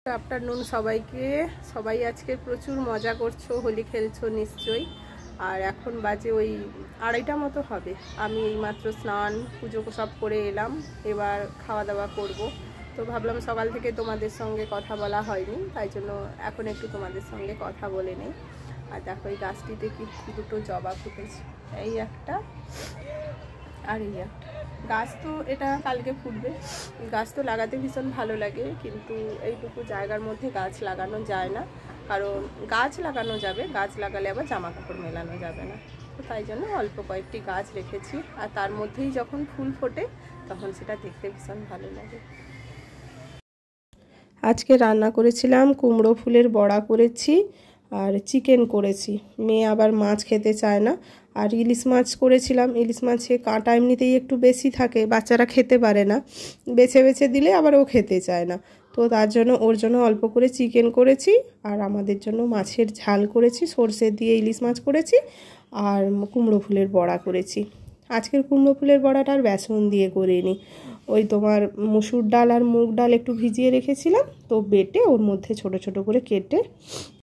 Afternoon সবাইকে। সবাই আজকে প্রচুর মজা করছো, হোলি খেলছো নিশ্চয়ই। আর এখন বাজে ওই 2:30 মতো হবে। আমি এইমাত্র স্নান পুজো সব করে এলাম, এবার খাওয়া দাওয়া করব। তো ভাবলাম সকাল থেকে তোমাদের সঙ্গে কথা বলা হয়নি, তাই জন্য এখন একটু তোমাদের সঙ্গে কথা বলে নিই। আর দেখো এই গাছটিতে কি দুটো জবা ফুটেছে, এই একটা আর এই একটা। গাছ তো এটা কালকে ফুটবে। গাছ তো লাগাতে ভীষণ ভালো লাগে, কিন্তু এইটুকু জায়গার মধ্যে গাছ লাগানো যায় না, কারণ গাছ লাগানো যাবে, গাছ লাগালে আবার জামা কাপড় মেলানো যাবে না। তো তাই জন্য অল্প কয়েকটি গাছ রেখেছি, আর তার মধ্যেই যখন ফুল ফোটে তখন সেটা দেখতে ভীষণ ভালো লাগে। আজকে রান্না করেছিলাম কুমড়ো ফুলের বড়া করেছি আর চিকেন করেছি। মেয়ে আবার মাছ খেতে চায় না। আর ইলিশ মাছ করেছিলাম, ইলিশ মাছে কাঁটা এমনিতেই একটু বেশি থাকে, বাচ্চারা খেতে পারে না, বেছে বেছে দিলে আবার ও খেতে চায় না। তো তার জন্য ওর জন্য অল্প করে চিকেন করেছি, আর আমাদের জন্য মাছের ঝাল করেছি, সর্ষে দিয়ে ইলিশ মাছ করেছি, আর কুমড়ো ফুলের বড়া করেছি। আজকের কুমড়ো ফুলের বড়াটা আর বেসন দিয়ে করিনি, ওই তোমার মুসুর ডাল আর মুগ ডাল একটু ভিজিয়ে রেখেছিলাম, তো বেটে ওর মধ্যে ছোট ছোট করে কেটে